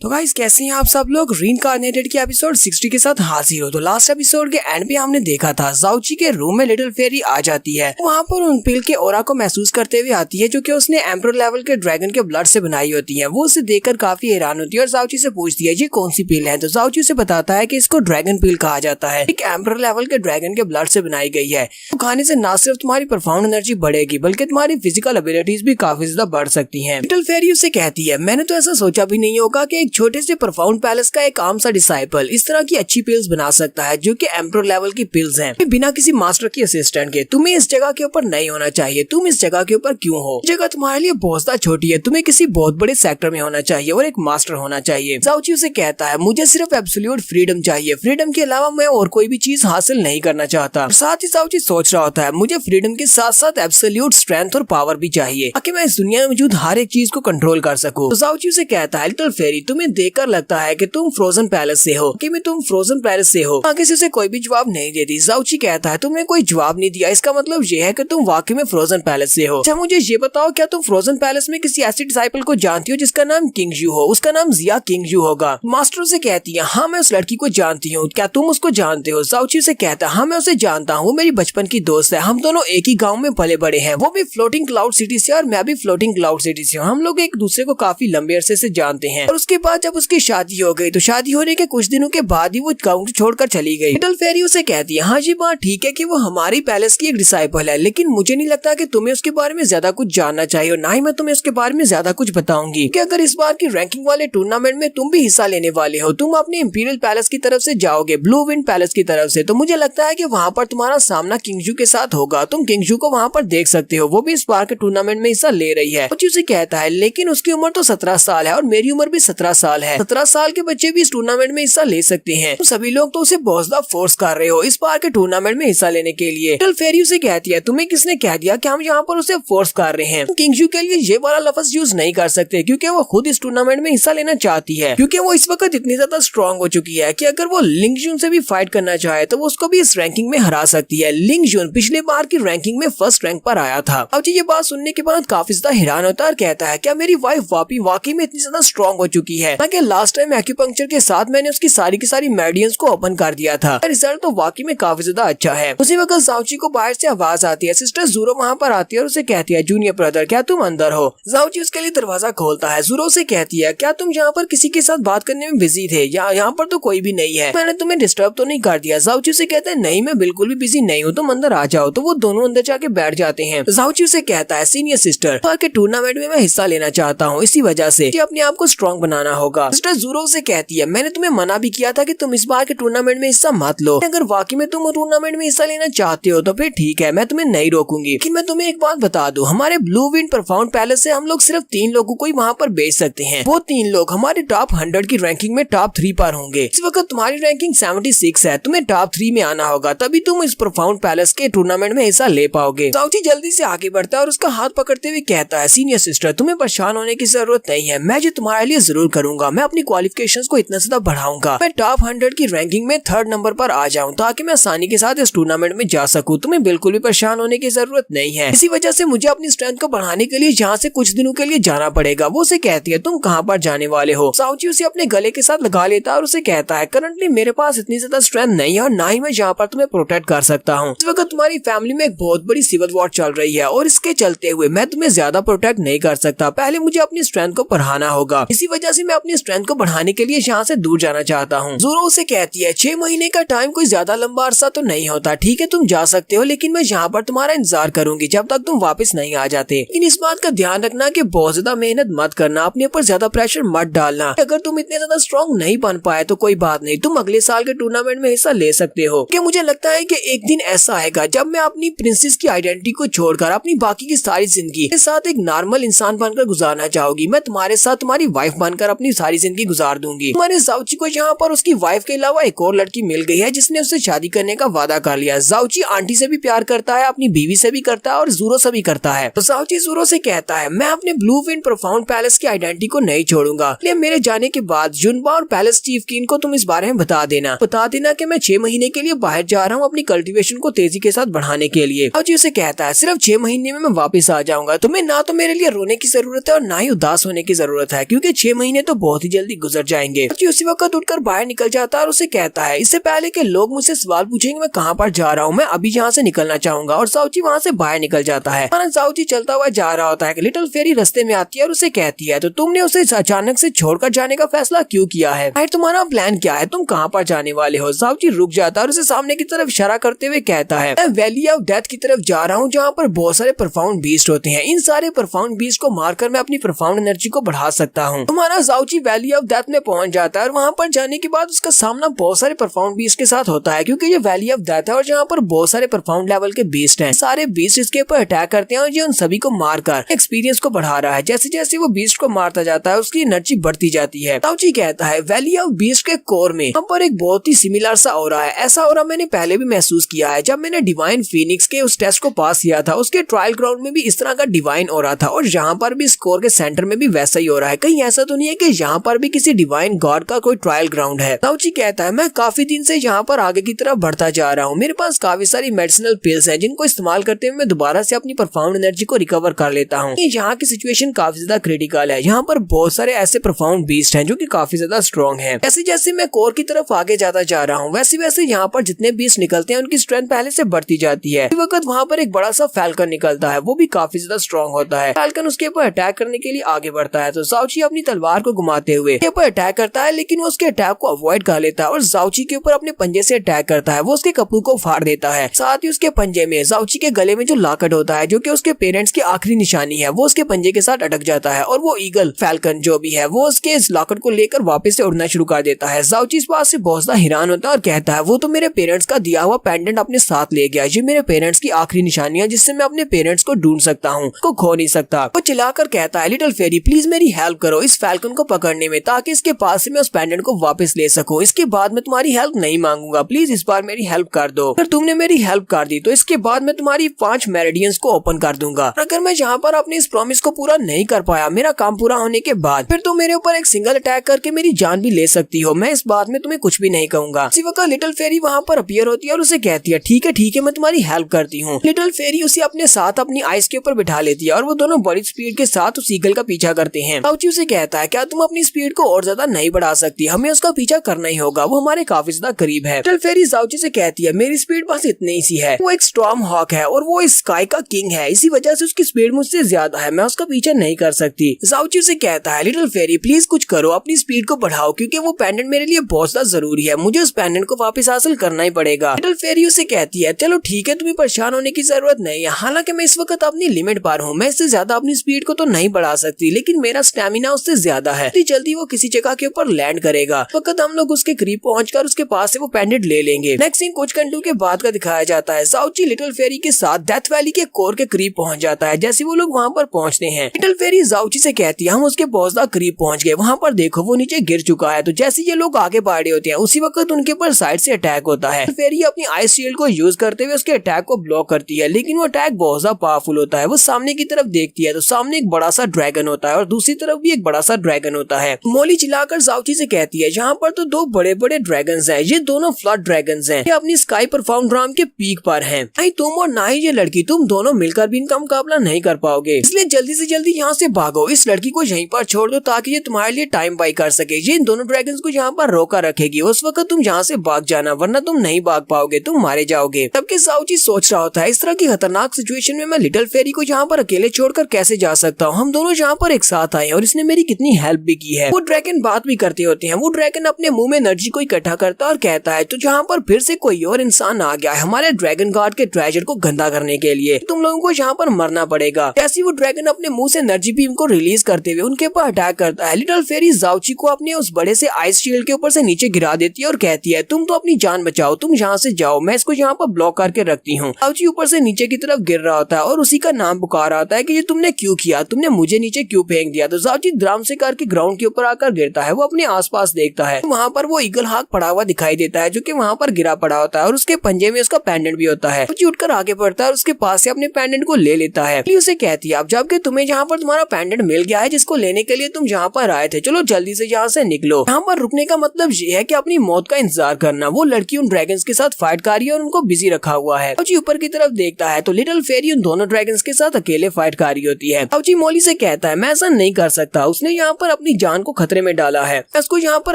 तो गाइस कैसे हैं आप सब लोग। रीइंकार्नेटेड के एपिसोड 60 के साथ हाजिर हो। तो लास्ट एपिसोड के एंड पे हमने देखा था जाओची के रूम में लिटिल फेरी आ जाती है। वहाँ पर उन पिल के ऑरा को महसूस करते हुए आती है जो कि उसने एम्परर लेवल के ड्रैगन के ब्लड से बनाई होती है। वो उसे देखकर काफी हैरान होती है और जाओची से पूछती है ये कौन सी पिल है। तो जाओची उसे बताता है कि इसको ड्रैगन पिल कहा जाता है, एक एम्परर लेवल के ड्रैगन के ब्लड से बनाई गई है। तो खाने से न सिर्फ तुम्हारी परफॉर्मेंस एनर्जी बढ़ेगी बल्कि तुम्हारी फिजिकल एबिलिटीज भी काफी ज्यादा बढ़ सकती है। लिटिल फेरी उसे कहती है मैंने तो ऐसा सोचा भी नहीं होगा कि एक छोटे से परफॉर्मेंस पैलेस का एक आम सा डिसाइपल इस तरह की अच्छी पिल्स बना सकता है जो कि एम्परर लेवल की पिल्स हैं, बिना किसी मास्टर की असिस्टेंट के। तुम्हें इस जगह के ऊपर नहीं होना चाहिए। तुम इस जगह के ऊपर क्यों हो? जगह तुम्हारे लिए बहुत ज्यादा छोटी है। तुम्हें किसी बहुत बड़े सेक्टर में होना चाहिए और एक मास्टर होना चाहिए। जाओची उसे कहता है मुझे सिर्फ एब्सोल्यूट फ्रीडम चाहिए। फ्रीडम के अलावा मैं और कोई भी चीज हासिल नहीं करना चाहता। साथ ही जाओची सोच रहा होता है मुझे फ्रीडम के साथ साथ एब्सोल्यूट स्ट्रेंथ और पावर भी चाहिए ताकि मैं इस दुनिया में मौजूद हर एक चीज को कंट्रोल कर सकूं। तो जाओची उसे कहता है लिटिल फेरी तुम्हें देखकर लगता है कि तुम फ्रोजन पैलेस से हो, कि मैं तुम फ्रोजन पैलेस से हो। आगे से उसे कोई भी जवाब नहीं देती। जाओची कहता है तुमने कोई जवाब नहीं दिया, इसका मतलब ये है कि तुम वाकई में फ्रोजन पैलेस से हो। अच्छा मुझे ये बताओ क्या तुम फ्रोजन पैलेस में किसी ऐसी डिसाइपल को जानती हो जिसका नाम किंगजू हो? उसका नाम जिया किंगजू होगा। मास्टर से कहती है हाँ मैं उस लड़की को जानती हूँ, क्या तुम उसको जानते हो? जाओची से कहता है हाँ मैं उसे जानता हूँ, वो मेरी बचपन की दोस्त है। हम दोनों एक ही गाँव में पले बड़े हैं। वो भी फ्लोटिंग क्लाउड सिटी से और मैं भी फ्लोटिंग क्लाउड सिटी से हूँ। हम लोग एक दूसरे को काफी लंबे अरसे से जानते हैं। और उसके बाद जब उसकी शादी हो गई तो शादी होने के कुछ दिनों के बाद ही वो गाँव छोड़कर चली गई। लिटिल फेरी उसे कहती है हाँ ये बात ठीक है कि वो हमारी पैलेस की एक डिसाइपल है, लेकिन मुझे नहीं लगता कि तुम्हें उसके बारे में ज्यादा कुछ जानना चाहिए और ना ही मैं तुम्हें उसके बारे में ज्यादा कुछ बताऊंगी। कि अगर इस बार की रैंकिंग वाले टूर्नामेंट में तुम भी हिस्सा लेने वाले हो, तुम अपने इंपीरियल पैलेस की तरफ से जाओगे ब्लू विंड पैलेस की तरफ से, तो मुझे लगता है कि वहाँ पर तुम्हारा सामना किंगजू के साथ होगा। तुम किंगजू को वहाँ पर देख सकते हो, वो भी इस बार के टूर्नामेंट में हिस्सा ले रही है। कुछ उसे कहता है लेकिन उसकी उम्र तो 17 साल है और मेरी उम्र भी 17 साल है। 17 साल के बच्चे भी इस टूर्नामेंट में हिस्सा ले सकते हैं। तो सभी लोग तो उसे बहुत ज्यादा फोर्स कर रहे हो इस बार के टूर्नामेंट में हिस्सा लेने के लिए। लिटिल फेरी उसे कहती है तुम्हें किसने कह दिया कि हम यहाँ पर उसे फोर्स कर रहे हैं? किंगजू के लिए ये वाला लफ्ज यूज नहीं कर सकते क्योंकि वो खुद इस टूर्नामेंट में हिस्सा लेना चाहती है, क्योंकि वो इस वक्त इतनी ज्यादा स्ट्रॉन्ग हो चुकी है कि अगर वो लिंगजुन से भी फाइट करना चाहे तो वो उसको भी इस रैंकिंग में हरा सकती है। लिंगजुन पिछले बार की रैंकिंग में फर्स्ट रैंक पर आया था। अब ये बात सुनने के बाद काफी ज्यादा हैरान होता है और कहता है क्या मेरी वाइफ वाकई में इतनी ज्यादा स्ट्रॉन्ग हो चुकी है? ताकि लास्ट टाइम एक्यूपंक्चर के साथ मैंने उसकी सारी की सारी मेरिडियंस को ओपन कर दिया था। रिजल्ट तो वाकई में काफी ज्यादा अच्छा है। उसी वक्त जाओची को बाहर से आवाज आती है। सिस्टर ज़ूरो वहाँ पर आती है और उसे कहती है जूनियर ब्रदर क्या तुम अंदर हो? जाओची उसके लिए दरवाजा खोलता है। ज़ूरो से कहती है क्या तुम यहाँ पर किसी के साथ बात करने में बिजी थे? यहाँ पर तो कोई भी नहीं है, मैंने तुम्हें डिस्टर्ब तो नहीं कर दिया? जाओची से कहता है नहीं मैं बिल्कुल भी बिजी नहीं हूँ, तुम अंदर आ जाओ। तो वो दोनों अंदर जाके बैठ जाते हैं। जाओची से कहता है सीनियर सिस्टर के टूर्नामेंट में मैं हिस्सा लेना चाहता हूँ, इसी वजह से अपने आप को स्ट्रॉन्ग बनाना होगा। सिस्टर ज़ूरो से कहती है मैंने तुम्हें मना भी किया था कि तुम इस बार के टूर्नामेंट में हिस्सा मत लो। अगर वाकई में तुम टूर्नामेंट में हिस्सा लेना चाहते हो तो फिर ठीक है, मैं तुम्हें नहीं रोकूंगी। कि मैं तुम्हें एक बात बता दूं, हमारे ब्लू विंड परफॉर्मेंस पैलेस से हम लोग सिर्फ 3 लोगों को ही वहाँ पर भेज सकते हैं। वो 3 लोग हमारे टॉप 100 की रैंकिंग में टॉप 3 पर होंगे। इस वक्त तुम्हारी रैंकिंग 76 है, तुम्हें टॉप 3 में आना होगा, तभी तुम इस परफॉर्मेंस पैलेस के टूर्नामेंट में हिस्सा ले पाओगे। जाओची जल्दी से आगे बढ़ता है और उसका हाथ पकड़ते हुए कहता है सीनियर सिस्टर तुम्हें परेशान होने की जरूरत नहीं है, मैं जो तुम्हारे लिए जरूर करूंगा। मैं अपनी क्वालिफिकेशंस को इतना ज्यादा बढ़ाऊंगा, मैं टॉप 100 की रैंकिंग में 3rd नंबर पर आ जाऊं ताकि मैं आसानी के साथ इस टूर्नामेंट में जा सकूं। तुम्हें बिल्कुल भी परेशान होने की जरूरत नहीं है। इसी वजह से मुझे अपनी स्ट्रेंथ को बढ़ाने के लिए यहाँ से कुछ दिनों के लिए जाना पड़ेगा। वो उसे कहती है तुम कहाँ पर जाने वाले हो? जाओची उसे अपने गले के साथ लगा लेता है और उसे कहता है करंटली मेरे पास इतनी ज्यादा स्ट्रेंथ नहीं है और ना ही मैं यहाँ पर तुम्हें प्रोटेक्ट कर सकता हूँ। इस वक्त तुम्हारी फैमिली में एक बहुत बड़ी सिविल वॉर चल रही है और इसके चलते हुए मैं तुम्हें ज्यादा प्रोटेक्ट नहीं कर सकता। पहले मुझे अपनी स्ट्रेंथ को बढ़ाना होगा, इसी वजह से मैं अपनी स्ट्रेंथ को बढ़ाने के लिए यहाँ से दूर जाना चाहता हूँ। ज़ूरो उसे कहती है 6 महीने का टाइम कोई ज्यादा लंबा अरसा तो नहीं होता, ठीक है तुम जा सकते हो, लेकिन मैं यहाँ पर तुम्हारा इंतजार करूंगी जब तक तुम वापस नहीं आ जाते। लेकिन इस बात का ध्यान रखना कि बहुत ज्यादा मेहनत मत करना, अपने ऊपर ज्यादा प्रेशर मत डालना। अगर तुम इतने ज्यादा स्ट्रॉन्ग नहीं बन पाए तो कोई बात नहीं, तुम अगले साल के टूर्नामेंट में हिस्सा ले सकते हो। कि मुझे लगता है कि एक दिन ऐसा आएगा जब मैं अपनी प्रिंसेस की आइडेंटिटी को छोड़कर अपनी बाकी की सारी जिंदगी के साथ एक नॉर्मल इंसान बनकर गुजारना चाहूंगी। मैं तुम्हारे साथ तुम्हारी वाइफ बनकर अपनी सारी जिंदगी गुजार दूंगी। हमारे जाओची को यहाँ पर उसकी वाइफ के अलावा एक और लड़की मिल गई है जिसने उससे शादी करने का वादा कर लिया। जाओची आंटी से भी प्यार करता है, अपनी बीवी से भी करता है और ज़ूरो से भी करता है। तो जाओची ज़ूरो से कहता है मैं अपने ब्लू विंड परफॉर्मेंस पैलेस की आइडेंटिटी को नहीं छोड़ूंगा, इसलिए मेरे जाने के बाद जुनबा और पैलेस चीफ किन को तुम इस बारे में बता देना कि मैं 6 महीने के लिए बाहर जा रहा हूँ अपनी कल्टीवेशन को तेजी के साथ बढ़ाने के लिए। जाओची उसे कहता है सिर्फ 6 महीने में मैं वापस आ जाऊंगा, तुम्हें ना तो मेरे लिए रोने की जरूरत है और ना ही उदास होने की जरूरत है, क्योंकि 6 महीने तो बहुत ही जल्दी गुजर जाएंगे। जाओची उसी वक्त उठकर बाहर निकल जाता है और उसे कहता है इससे पहले कि लोग मुझसे सवाल पूछेंगे मैं कहाँ पर जा रहा हूँ, मैं अभी यहाँ से निकलना चाहूंगा। और जाओची वहाँ से बाहर निकल जाता है। जाओची चलता हुआ जा रहा होता है कि लिटिल फेरी रास्ते में आती है और उसे कहती है तो तुमने उसे अचानक से छोड़कर जाने का फैसला क्यों किया है? तुम्हारा प्लान क्या है? तुम कहाँ पर जाने वाले हो? जाओची रुक जाता है और उसे सामने की तरफ इशारा करते हुए कहता है मैं वैली ऑफ डेथ की तरफ जा रहा हूँ जहाँ पर बहुत सारे परफाउंड बीस्ट होते हैं। इन सारे परफाउंड बीस्ट को मारकर मैं अपनी परफाउंड एनर्जी को बढ़ा सकता हूँ। तुम्हारा जाओची वैली ऑफ डेथ में पहुंच जाता है और वहाँ पर जाने के बाद उसका सामना बहुत सारे परफाउंड बीस्ट के साथ होता है क्योंकि ये वैली ऑफ डेथ है और जहाँ पर बहुत सारे परफाउंड लेवल के बीस्ट हैं। सारे बीस्ट इसके ऊपर अटैक करते हैं और ये उन सभी को मारकर एक्सपीरियंस को बढ़ा रहा है। जैसे जैसे वो बीस्ट को मारता जाता है उसकी एनर्जी बढ़ती जाती है। जाओची कहता है वैली ऑफ बीस्ट के कोर में यहाँ पर एक बहुत ही सिमिलर सा ऑरा है। ऐसा ऑरा मैंने पहले भी महसूस किया है जब मैंने डिवाइन फीनिक्स के उस टेस्ट को पास किया था। उसके ट्रायल ग्राउंड में भी इस तरह का डिवाइन ऑरा था और यहाँ पर भी स्कोर के सेंटर में भी वैसा ही हो रहा है। कहीं ऐसा तो नहीं है कि यहाँ पर भी किसी डिवाइन गॉड का कोई ट्रायल ग्राउंड है? जाओची कहता है मैं काफी दिन से यहाँ पर आगे की तरफ बढ़ता जा रहा हूँ। मेरे पास काफी सारी मेडिसिनल पिल्स हैं जिनको इस्तेमाल करते हुए मैं दोबारा से अपनी परफाउंड एनर्जी को रिकवर कर लेता हूँ। यहाँ की सिचुएशन काफी ज्यादा क्रिटिकल है। यहाँ पर बहुत सारे ऐसे परफाउंड बीस्ट हैं जो कि काफी ज्यादा स्ट्रॉन्ग है। जैसे जैसे मैं कोर की तरफ आगे जाता जा रहा हूँ वैसे वैसे यहाँ पर जितने बीस्ट निकलते हैं उनकी स्ट्रेंथ पहले से बढ़ती जाती है। इस वक्त वहाँ पर एक बड़ा सा फैल्कन निकलता है, वो भी काफी ज्यादा स्ट्रॉन्ग होता है। फैल्कन उसके ऊपर अटैक करने के लिए आगे बढ़ता है तो जाओची अपनी तलवार को घुमाते हुए उसके ऊपर अटैक करता है लेकिन वो उसके अटैक को अवॉइड कर लेता है और जाओची के ऊपर अपने पंजे से अटैक करता है। वो उसके कपड़ों को फाड़ देता है। साथ ही उसके पंजे में जाओची के गले में जो लाकट होता है जो कि उसके पेरेंट्स की आखिरी निशानी है वो उसके पंजे के साथ अटक जाता है और वो ईगल फैल्कन जो भी है वो उसके इस लाकट को लेकर वापस से उड़ना शुरू कर देता है। जाओची इस बात से बहुत ज्यादा हैरान होता है और कहता है वो तो मेरे पेरेंट्स का दिया हुआ पेंडेंट अपने साथ ले गया। ये मेरे पेरेंट्स की आखिरी निशानी है जिससे मैं अपने पेरेंट्स को ढूंढ सकता हूँ, को खो नहीं सकता। वो चिल्लाकर कहता है लिटिल फेरी प्लीज मेरी हेल्प करो इस फैल्कन को पकड़ने में ताकि इसके पास से मैं उस पेंडेंट को वापस ले सकूं। इसके बाद मैं तुम्हारी हेल्प नहीं मांगूंगा, प्लीज इस बार मेरी हेल्प कर दो। अगर तुमने मेरी हेल्प कर दी तो इसके बाद मैं तुम्हारी 5 मेरिडियंस को ओपन कर दूंगा। अगर मैं यहाँ पर अपने इस प्रॉमिस को पूरा नहीं कर पाया मेरा काम पूरा होने के बाद फिर तुम मेरे ऊपर एक सिंगल अटैक करके मेरी जान भी ले सकती हो। मैं इस बात में तुम्हें कुछ भी नहीं कहूंगा। इसी वक्त लिटिल फेरी वहाँ पर अपीयर होती है और उसे कहती है ठीक है मैं तुम्हारी हेल्प करती हूँ। लिटिल फेरी उसे अपने साथ अपनी आइस के ऊपर बिठा लेती है और वो दोनों बड़ी स्पीड के साथ उस ईगल का पीछा करते हैं। जाओची उसे कहता है क्या तुम अपनी स्पीड को और ज्यादा नहीं बढ़ा सकती? हमें उसका पीछा करना ही होगा, वो हमारे काफी ज्यादा करीब है। लिटिल फेरी जाओची से कहती है मेरी स्पीड बस इतनी ही सी है। वो एक स्टॉर्म हॉक है और वो इस स्काई का किंग है, इसी वजह से उसकी स्पीड मुझसे ज्यादा है, मैं उसका पीछा नहीं कर सकती। जाओची उसे कहता है लिटिल फेरी प्लीज कुछ करो, अपनी स्पीड को बढ़ाओ क्योंकि वो पेंडेंट मेरे लिए बहुत ज्यादा जरूरी है, मुझे उस पेंडेंट को वापस हासिल करना ही पड़ेगा। लिटिल फेरी उसे कहती है चलो ठीक है तुम्हें परेशान होने की जरूरत नहीं है, हालांकि मैं इस वक्त अपनी लिमिट पर हूँ, मैं इससे ज्यादा अपनी स्पीड को तो नहीं बढ़ा सकती लेकिन मेरा स्टेमिना उससे ज्यादा है। इतनी जल्दी वो किसी जगह के ऊपर लैंड करेगा वक्त हम लोग उसके करीब पहुंचकर उसके पास से वो पेंडेंट ले लेंगे। नेक्स्ट सीन कुछ घंटों के बाद का दिखाया जाता है। जाओची लिटिल फेरी के साथ डेथ वैली के कोर के करीब पहुंच जाता है। जैसे वो लोग वहाँ पर पहुंचते हैं लिटिल फेरी जाओची से कहती है हम उसके बहुत ज्यादा करीब पहुंच गए, वहाँ पर देखो वो नीचे गिर चुका है। तो जैसे ये लोग आगे बढ़ रहे होते हैं उसी वक्त उनके ऊपर साइड से अटैक होता है। फेरी अपनी आइस शील्ड को यूज करते हुए उसके अटैक को ब्लॉक करती है लेकिन वो अटैक बहुत ज्यादा पावरफुल होता है। वो सामने की तरफ देखती है तो सामने एक बड़ा सा ड्रैगन होता है और दूसरी तरफ भी एक बड़ा सा ड्रैगन होता है। मोली चिल्लाकर जाओची से कहती है यहाँ पर तो 2 बड़े बड़े ड्रैगन्स हैं, ये दोनों फ्लड ड्रैगन्स हैं, ये अपनी स्काई परफाउंड ड्राम के पीक पर हैं। नहीं तुम और ना ही ये लड़की, तुम दोनों मिलकर भी इनका मुकाबला नहीं कर पाओगे, इसलिए जल्दी से जल्दी यहाँ से भागो, इस लड़की को यहीं पर छोड़ दो ताकि ये तुम्हारे लिए टाइम बाई कर सके। ये इन दोनों ड्रैगन्स को यहाँ पर रोका रखेगी, उस वक्त तुम यहाँ से भाग जाना वरना तुम नहीं भाग पाओगे, तुम मारे जाओगे। तबके जाओची सोच रहा होता है इस तरह की खतरनाक सिचुएशन में मैं लिटिल फेरी को यहाँ पर अकेले छोड़कर कैसे जा सकता हूँ, हम दोनों यहाँ पर एक साथ आए और इसने मेरी कितनी हेल्प भी की है। वो ड्रैगन बात भी करते होते हैं। वो ड्रैगन अपने मुंह में एनर्जी को इकट्ठा करता है और कहता है तो जहाँ पर फिर से कोई और इंसान आ गया है हमारे ड्रैगन गार्ड के ट्रेजर को गंदा करने के लिए, तुम लोगों को यहाँ पर मरना पड़ेगा। जैसे वो ड्रैगन अपने मुंह से एनर्जी बीम को रिलीज करते हुए उनके ऊपर अटैक करता है। लिटिल फेरी जाओची को अपने उस बड़े से आइस शील्ड के ऊपर से नीचे गिरा देती है और कहती है तुम तो अपनी जान बचाओ, तुम यहाँ से जाओ, मैं इसको यहाँ पर ब्लॉक करके रखती हूँ। जाओची ऊपर से नीचे की तरफ गिर रहा होता है और उसी का नाम पुकार आता है कि ये तुमने क्यों किया, तुमने मुझे नीचे क्यों फेंक दिया। तो जाओची ड्राम से करके ग्राउंड के ऊपर आकर गिरता है। वो अपने आसपास देखता है, वहाँ पर वो ईगल हाक पड़ा हुआ दिखाई देता है जो कि वहाँ पर गिरा पड़ा होता है और उसके पंजे में उसका पेंडेंट भी होता है। जाओची उठकर आगे बढ़ता है और उसके पास से अपने पेंडेंट को ले लेता है। उसे कहती है अब जबकि तुम्हें यहाँ पर तुम्हारा पेंडेंट मिल गया है जिसको लेने के लिए तुम यहाँ पर आए थे, चलो जल्दी से यहाँ से निकलो। यहाँ पर रुकने का मतलब ये है कि अपनी मौत का इंतजार करना। वो लड़की उन ड्रैगन्स के साथ फाइट कर रही है और उनको बिजी रखा हुआ है। जाओची ऊपर की तरफ देखता है तो लिटिल फेरी उन दोनों ड्रैगन्स के साथ अकेले फाइट कर रही होती है। जाओची मोली से कहता है मैं ऐसा नहीं कर सकता, उसने यहाँ पर अपनी जान को खतरे में डाला है, मैं उसको यहाँ पर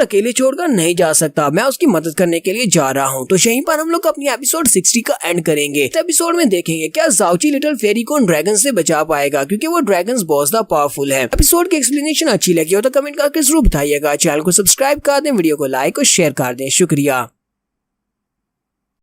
अकेले छोड़कर नहीं जा सकता, मैं उसकी मदद करने के लिए जा रहा हूँ। तो यहीं पर हम लोग अपनी एपिसोड 60 का एंड करेंगे। इस एपिसोड में देखेंगे क्या ज़ाओची लिटिल फेरी को ड्रैगन से बचा पाएगा, क्योंकि वो ड्रैगन्स बहुत ज्यादा पावरफुल है। एपिसोड की एक्सप्लेनेशन अच्छी लगी हो तो कमेंट करके जरूर बताइएगा। चैनल को सब्सक्राइब कर दें, वीडियो को लाइक और शेयर कर दें। शुक्रिया।